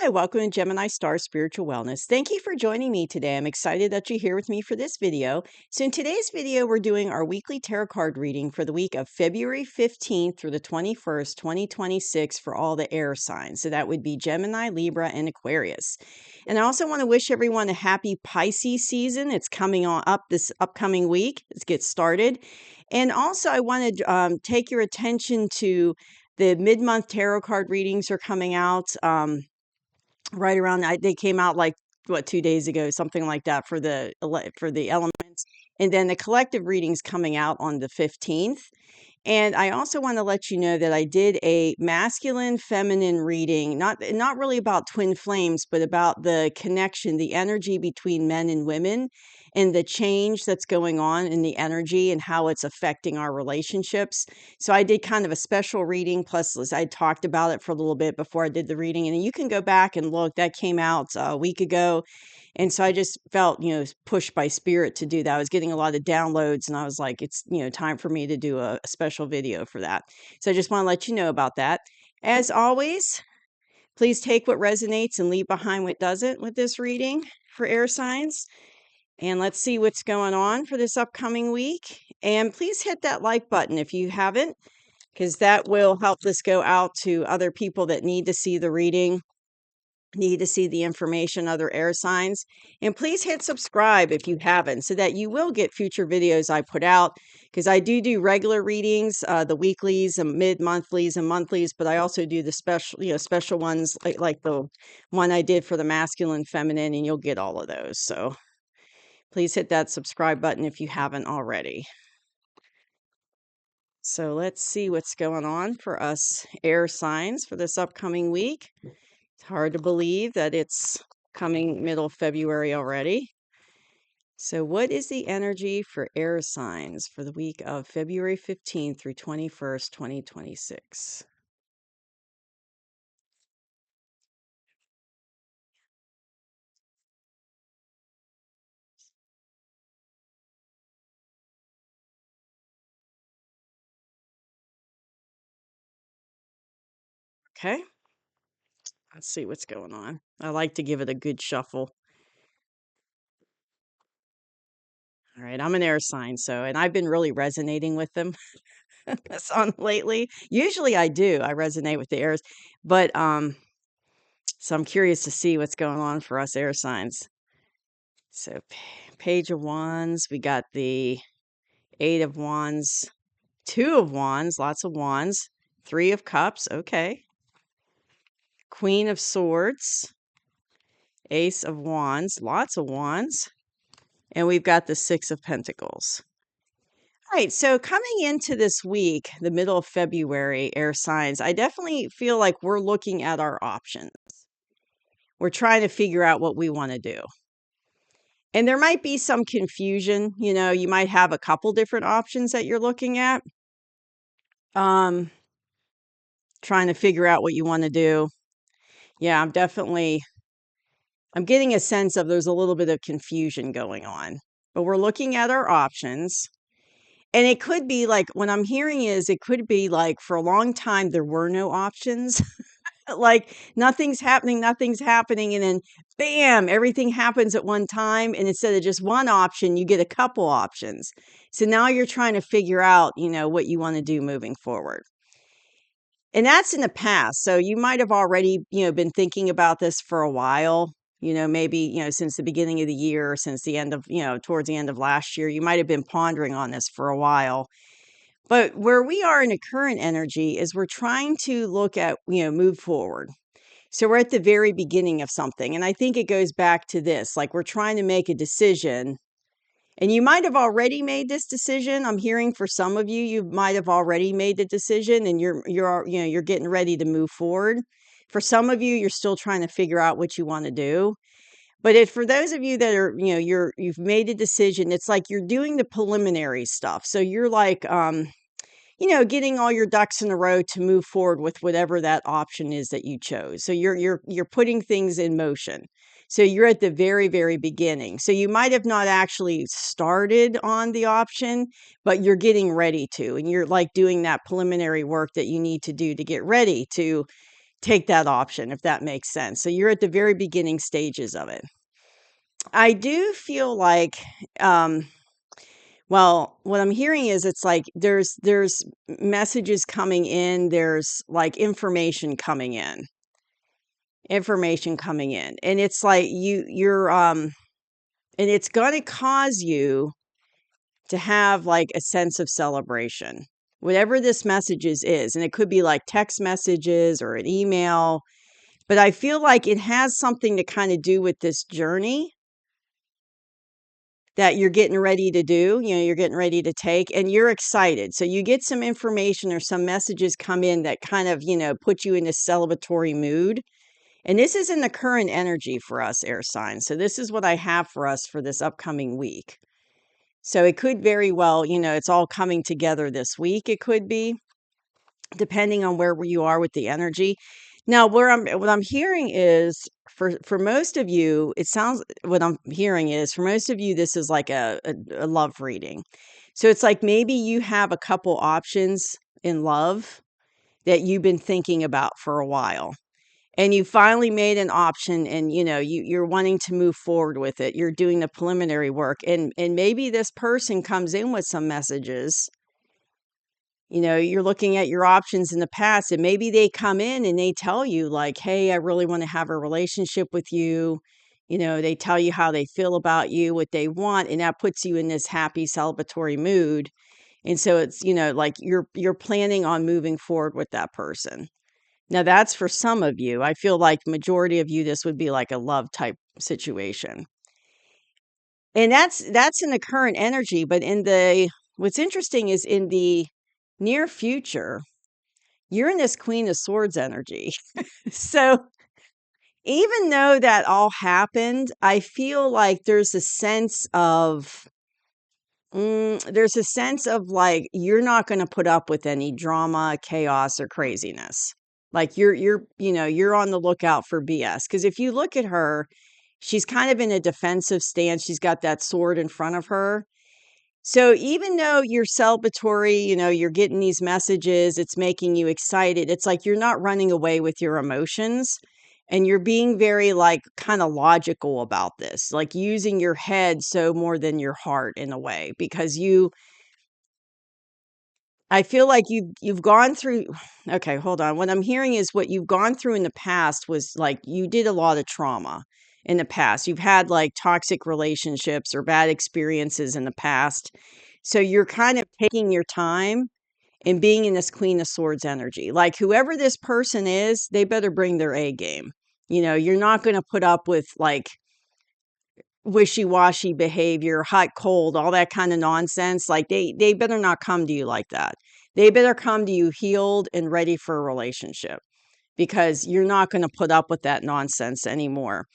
Hi, welcome to Gemini Star Spiritual Wellness. Thank you for joining me today. I'm excited that you're here with me for this video. So in today's video, we're doing our weekly tarot card reading for the week of February 15th through the 21st, 2026 for all the air signs. So that would be Gemini, Libra, and Aquarius. And I also want to wish everyone a happy Pisces season. It's coming on up this upcoming week. Let's get started. And also I want to take your attention to the mid-month tarot card readings are coming out. Right around they came out like, what, 2 days ago, something like that for the elements, and then the collective reading's coming out on the 15th. And I also wanna let you know that I did a masculine, feminine reading, not really about twin flames, but about the connection, the energy between men and women, and the change that's going on in the energy and how it's affecting our relationships. So I did kind of a special reading, plus I talked about it for a little bit before I did the reading, and you can go back and look. That came out a week ago. And so I just felt, pushed by spirit to do that. I was getting a lot of downloads and I was like, it's, time for me to do a special video for that. So I just want to let you know about that. As always, please take what resonates and leave behind what doesn't with this reading for air signs. And let's see what's going on for this upcoming week. And please hit that like button if you haven't, because that will help this go out to other people that need to see the reading, need to see the information, other air signs. And please hit subscribe if you haven't, so that you will get future videos I put out, because I do regular readings, the weeklies and mid-monthlies and monthlies, but I also do the special ones like the one I did for the masculine, feminine, and you'll get all of those. So please hit that subscribe button if you haven't already. So let's see what's going on for us air signs for this upcoming week. It's hard to believe that it's coming middle February already. So what is the energy for air signs for the week of February 15th through 21st, 2026? Okay, let's see what's going on. I like to give it a good shuffle. All right, I'm an air sign, and I've been really resonating with them this on lately. Usually I do. I resonate with the airs, but so I'm curious to see what's going on for us air signs. So Page of Wands, we got the 8 of Wands, 2 of Wands, lots of Wands, 3 of Cups, okay. Queen of Swords, Ace of Wands, lots of Wands, and we've got the 6 of Pentacles. All right, so coming into this week, the middle of February, air signs, I definitely feel like we're looking at our options. We're trying to figure out what we want to do. And there might be some confusion, you might have a couple different options that you're looking at. Trying to figure out what you want to do. Yeah, I'm getting a sense of there's a little bit of confusion going on, but we're looking at our options. And it could be like, what I'm hearing is it could be like for a long time, there were no options. Like nothing's happening. And then bam, everything happens at one time. And instead of just one option, you get a couple options. So now you're trying to figure out, what you want to do moving forward. And that's in the past. So you might have already, been thinking about this for a while, maybe, since the beginning of the year, or since the end of, towards the end of last year, you might have been pondering on this for a while. But where we are in a current energy is we're trying to look at, move forward. So we're at the very beginning of something. And I think it goes back to this, like we're trying to make a decision. And you might have already made this decision. I'm hearing for some of you, you might have already made the decision and you're getting ready to move forward. For some of you, you're still trying to figure out what you want to do. But for those of you that are, you've made a decision, it's like you're doing the preliminary stuff. So you're like, getting all your ducks in a row to move forward with whatever that option is that you chose. So you're putting things in motion. So you're at the very, very beginning. So you might have not actually started on the option, but you're getting ready to, and you're like doing that preliminary work that you need to do to get ready to take that option, if that makes sense. So you're at the very beginning stages of it. I do feel like, well, what I'm hearing is it's like there's messages coming in, there's like information coming in, and it's like you're and it's going to cause you to have like a sense of celebration, whatever this messages is, and it could be like text messages or an email, but I feel like it has something to kind of do with this journey that you're getting ready to do, you're getting ready to take, and you're excited. So you get some information or some messages come in that kind of, put you in a celebratory mood. And this is in the current energy for us, air signs. So this is what I have for us for this upcoming week. So it could very well, it's all coming together this week. It could be, depending on where you are with the energy. Now, what I'm hearing is for most of you, it sounds what I'm hearing is for most of you, this is like a love reading. So it's like maybe you have a couple options in love that you've been thinking about for a while. And you finally made an option, and you're wanting to move forward with it. You're doing the preliminary work, and maybe this person comes in with some messages. You're looking at your options in the past, and maybe they come in and they tell you like, "Hey, I really want to have a relationship with you." They tell you how they feel about you, what they want, and that puts you in this happy celebratory mood. And so it's, like you're planning on moving forward with that person. Now that's for some of you. I feel like majority of you, this would be like a love type situation. And that's in the current energy, but what's interesting is in the near future, you're in this Queen of Swords energy. So even though that all happened, I feel like there's a sense of like you're not going to put up with any drama, chaos, or craziness. Like you're on the lookout for BS. Because if you look at her, she's kind of in a defensive stance. She's got that sword in front of her. So even though you're celebratory, you're getting these messages, it's making you excited. It's like you're not running away with your emotions, and you're being very like kind of logical about this, like using your head so more than your heart in a way, because I feel like you've gone through. Okay, hold on. What I'm hearing is what you've gone through in the past was like you did a lot of trauma in the past. You've had like toxic relationships or bad experiences in the past. So you're kind of taking your time and being in this Queen of Swords energy. Like whoever this person is, they better bring their A game. You're not going to put up with like wishy-washy behavior, hot, cold, all that kind of nonsense. Like they better not come to you like that. They better come to you healed and ready for a relationship, because you're not going to put up with that nonsense anymore.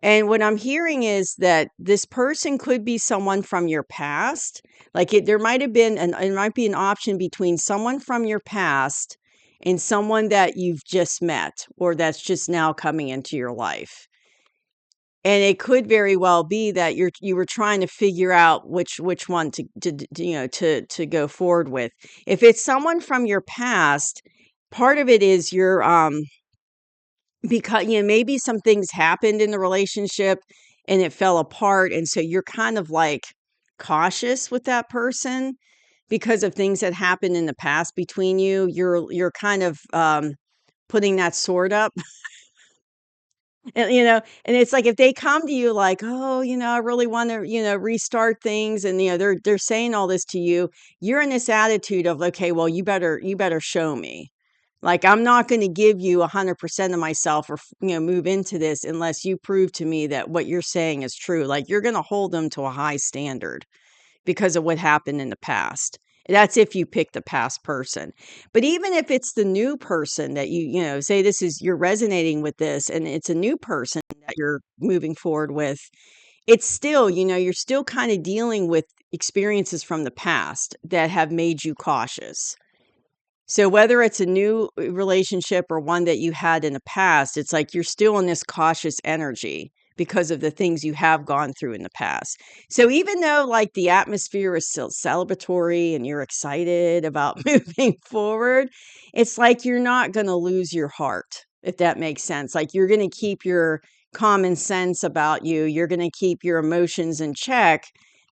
And what I'm hearing is that this person could be someone from your past. Like there might have been it might be an option between someone from your past and someone that you've just met or that's just now coming into your life. And it could very well be that you were trying to figure out which one to go forward with. If it's someone from your past, part of it is because maybe some things happened in the relationship and it fell apart, and so you're kind of like cautious with that person because of things that happened in the past between you. You're kind of putting that sword up. And it's like if they come to you like, "Oh, I really want to, restart things," and they're saying all this to you, you're in this attitude of, "Okay, well, you better show me. Like I'm not going to give you 100% of myself or move into this unless you prove to me that what you're saying is true." Like you're going to hold them to a high standard because of what happened in the past. That's if you pick the past person. But even if it's the new person that say you're resonating with this and it's a new person that you're moving forward with, it's still, you're still kind of dealing with experiences from the past that have made you cautious. So whether it's a new relationship or one that you had in the past, it's like you're still in this cautious energy because of the things you have gone through in the past. So even though like the atmosphere is still celebratory and you're excited about moving forward, it's like you're not going to lose your heart if that makes sense. Like, you're going to keep your common sense about you. You're going to keep your emotions in check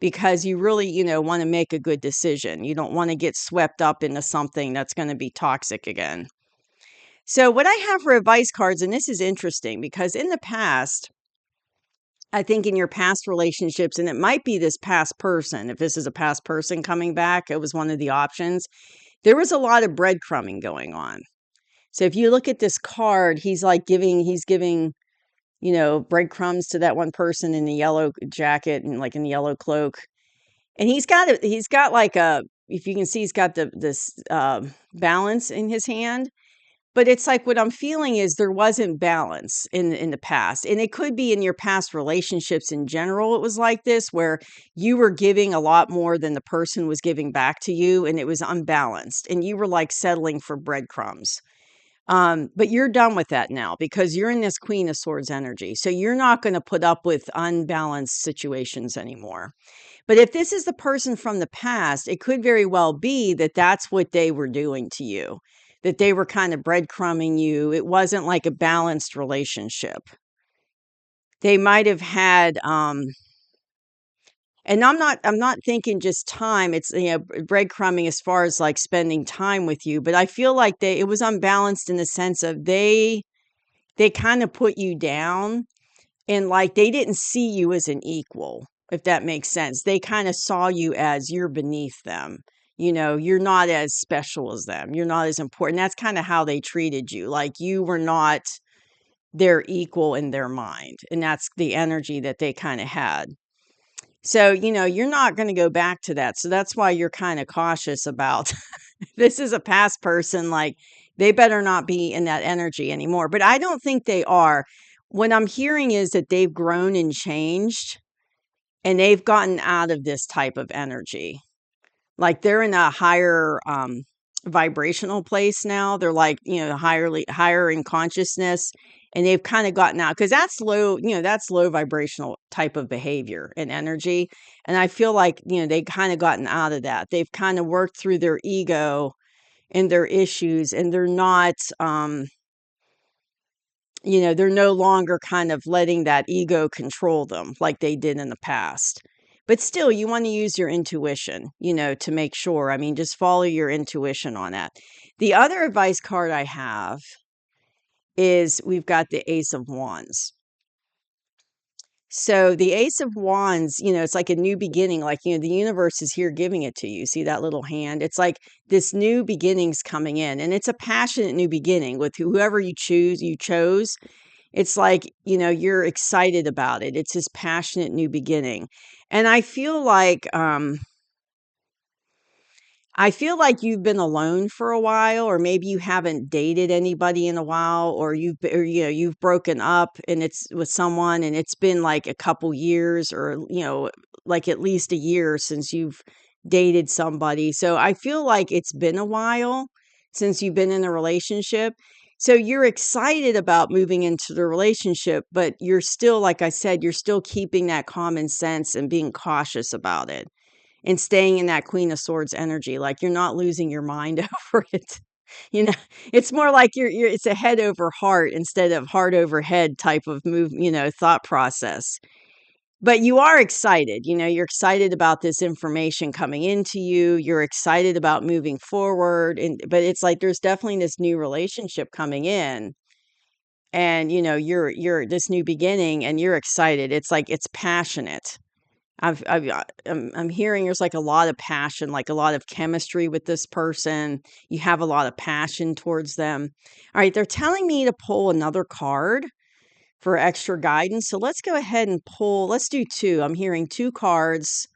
because you really, want to make a good decision. You don't want to get swept up into something that's going to be toxic again. So what I have for advice cards, and this is interesting because in the past, I think in your past relationships, and it might be this past person, if this is a past person coming back, it was one of the options. There was a lot of breadcrumbing going on. So if you look at this card, he's giving, breadcrumbs to that one person in the yellow jacket and like in the yellow cloak. And he's got like if you can see, he's got this balance in his hand. But it's like what I'm feeling is there wasn't balance in the past. And it could be in your past relationships in general. It was like this, where you were giving a lot more than the person was giving back to you, and it was unbalanced. And you were like settling for breadcrumbs. But you're done with that now because you're in this Queen of Swords energy. So you're not going to put up with unbalanced situations anymore. But if this is the person from the past, it could very well be that that's what they were doing to you, that they were kind of breadcrumbing you. It wasn't like a balanced relationship. They might have had, and I'm not thinking just time. It's, breadcrumbing as far as like spending time with you. But I feel like it was unbalanced in the sense of they kind of put you down. And like they didn't see you as an equal, if that makes sense. They kind of saw you as you're beneath them. You're not as special as them. You're not as important. That's kind of how they treated you. Like you were not their equal in their mind. And that's the energy that they kind of had. So, you're not going to go back to that. So that's why you're kind of cautious about this is a past person. Like they better not be in that energy anymore. But I don't think they are. What I'm hearing is that they've grown and changed and they've gotten out of this type of energy. Like they're in a higher vibrational place now. They're like, higher in consciousness, and they've kind of gotten out because that's low vibrational type of behavior and energy. And I feel like, they kind of gotten out of that. They've kind of worked through their ego and their issues, and they're not they're no longer kind of letting that ego control them like they did in the past. But still, you want to use your intuition, to make sure. I mean, just follow your intuition on that. The other advice card I have is we've got the Ace of Wands. So the Ace of Wands, it's like a new beginning. Like, the universe is here giving it to you. See that little hand? It's like this new beginning's coming in, and it's a passionate new beginning with whoever you chose. It's like, you're excited about it. It's this passionate new beginning. And I feel like you've been alone for a while, or maybe you haven't dated anybody in a while, or you've broken up and it's with someone and it's been like a couple years, or like at least a year since you've dated somebody. So I feel like it's been a while since you've been in a relationship. So you're excited about moving into the relationship, but you're still, like I said, you're still keeping that common sense and being cautious about it and staying in that Queen of Swords energy. Like you're not losing your mind over it. You know, it's more like it's a head over heart instead of heart over head type of move, thought process. But you are excited, you're excited about this information coming into you. You're excited about moving forward. But it's like, there's definitely this new relationship coming in, and, you're this new beginning and you're excited. It's like, it's passionate. I'm hearing there's like a lot of passion, like a lot of chemistry with this person. You have a lot of passion towards them. All right, they're telling me to pull another card for extra guidance. So let's go ahead and pull. Let's do two. I'm hearing two cards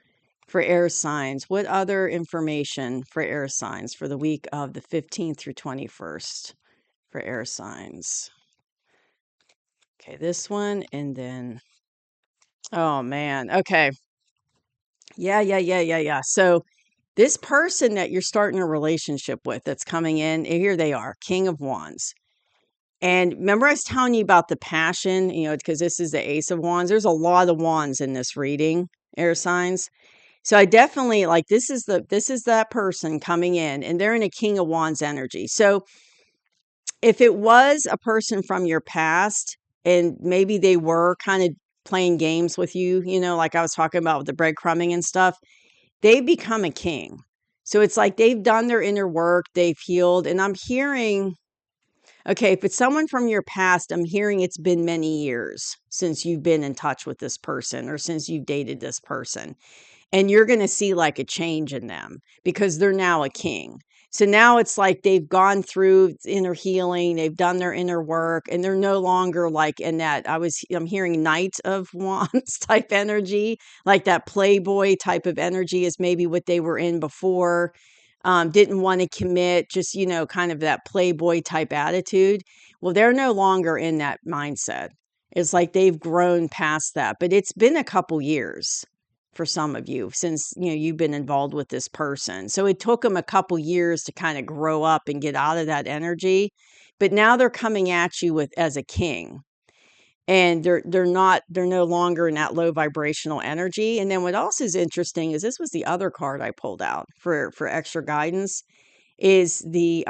for air signs. What other information for air signs for the week of the 15th through 21st for air signs? Okay, this one, and then, oh man, okay. Yeah. So this person that you're starting a relationship with that's coming in, here they are, King of Wands. And remember I was telling you about the passion, because this is the Ace of Wands. There's a lot of wands in this reading, air signs. So I definitely like, this is that person coming in, and they're in a King of Wands energy. So if it was a person from your past and maybe they were kind of playing games with you, like I was talking about with the breadcrumbing and stuff, they become a king. So it's like they've done their inner work, they've healed. And I'm hearing, okay, if it's someone from your past, I'm hearing it's been many years since you've been in touch with this person or since you've dated this person. And you're going to see like a change in them because they're now a king. So now it's like they've gone through inner healing, they've done their inner work, and they're no longer like in that. I'm hearing Knight of Wands type energy, like that playboy type of energy is maybe what they were in before. Didn't want to commit, just, kind of that playboy type attitude. Well, they're no longer in that mindset. It's like they've grown past that, but it's been a couple years for some of you since you've been involved with this person. So it took them a couple years to kind of grow up and get out of that energy, but now they're coming at you with as a king. And they're no longer in that low vibrational energy. And then what else is interesting is this was the other card I pulled out for extra guidance is the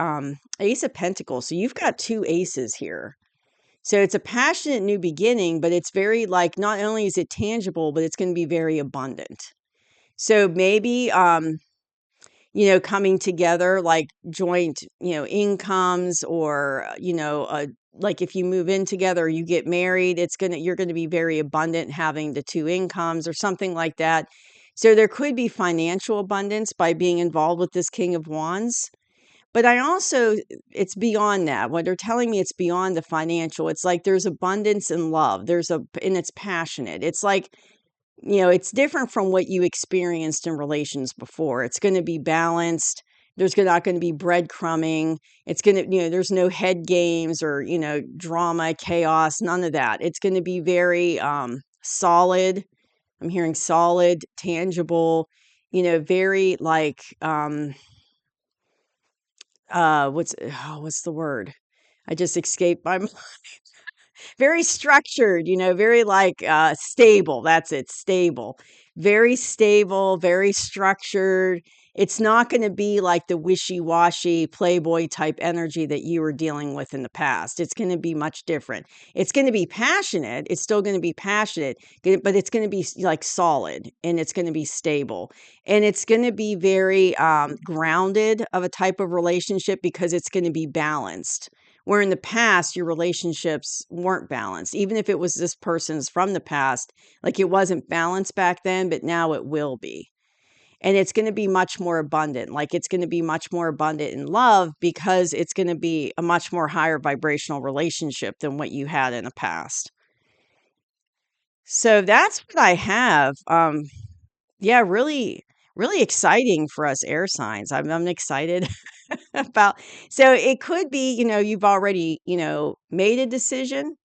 Ace of Pentacles. So you've got two aces here. So it's a passionate new beginning, but it's very like, not only is it tangible, but it's going to be very abundant. So maybe, coming together, like joint, incomes or, like if you move in together or you get married, you're going to be very abundant having the two incomes or something like that. So there could be financial abundance by being involved with this King of Wands. But it's beyond that. When they're telling me it's beyond the financial, it's like there's abundance in love. And it's passionate. It's like, it's different from what you experienced in relations before. It's going to be balanced. There's not going to be breadcrumbing. It's going to, there's no head games or, drama, chaos, none of that. It's going to be very solid. I'm hearing solid, tangible, very like, what's the word? I just escaped my very structured, very like stable. That's it, stable. Very stable, very structured. It's not going to be like the wishy-washy playboy type energy that you were dealing with in the past. It's going to be much different. It's going to be passionate. It's still going to be passionate, but it's going to be like solid and it's going to be stable. And it's going to be very grounded of a type of relationship because it's going to be balanced. Where in the past, your relationships weren't balanced. Even if it was this person's from the past, like it wasn't balanced back then, but now it will be. And it's going to be much more abundant. Like it's going to be much more abundant in love because it's going to be a much more higher vibrational relationship than what you had in the past. So that's what I have. Yeah, really, really exciting for us air signs. I'm excited about. So it could be, you've already, made a decision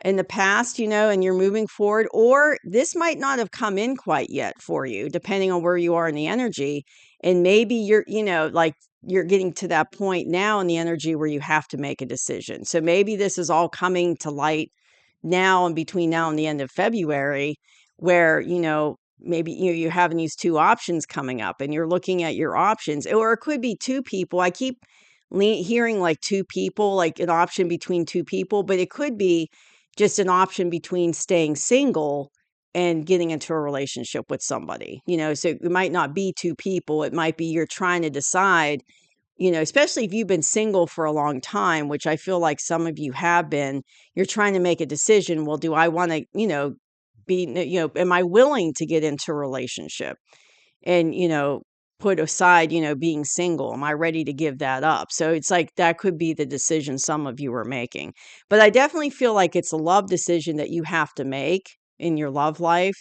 in the past, and you're moving forward, or this might not have come in quite yet for you, depending on where you are in the energy. And maybe you're, like you're getting to that point now in the energy where you have to make a decision. So maybe this is all coming to light now and between now and the end of February, where, maybe you're having these two options coming up and you're looking at your options, or it could be two people. I keep hearing like two people, like an option between two people, but it could be just an option between staying single and getting into a relationship with somebody, so it might not be two people. It might be you're trying to decide, especially if you've been single for a long time, which I feel like some of you have been, you're trying to make a decision. Well, do I want to, am I willing to get into a relationship and, put aside, being single? Am I ready to give that up? So it's like that could be the decision some of you are making. But I definitely feel like it's a love decision that you have to make in your love life.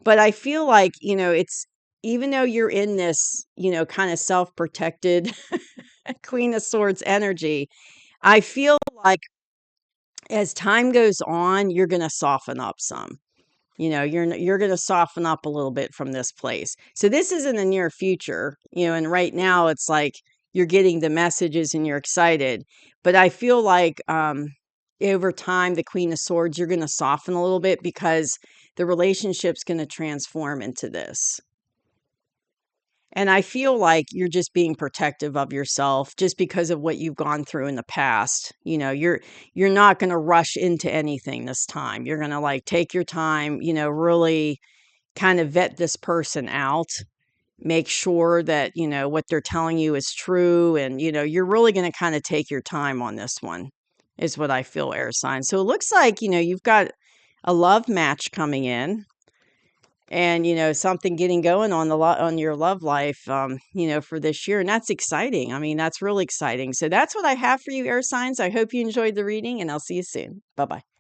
But I feel like, it's even though you're in this, kind of self-protected Queen of Swords energy, I feel like as time goes on, you're going to soften up some. You're going to soften up a little bit from this place. So this is in the near future, and right now it's like you're getting the messages and you're excited. But I feel like over time, the Queen of Swords, you're going to soften a little bit because the relationship's going to transform into this. And I feel like you're just being protective of yourself just because of what you've gone through in the past. You're not going to rush into anything this time. You're going to like take your time, really kind of vet this person out, make sure that, what they're telling you is true. And, you're really going to kind of take your time on this one, is what I feel, air sign. So it looks like, you've got a love match coming in and, something getting going on on your love life, for this year. And that's exciting. I mean, that's really exciting. So that's what I have for you, air signs. I hope you enjoyed the reading and I'll see you soon. Bye-bye.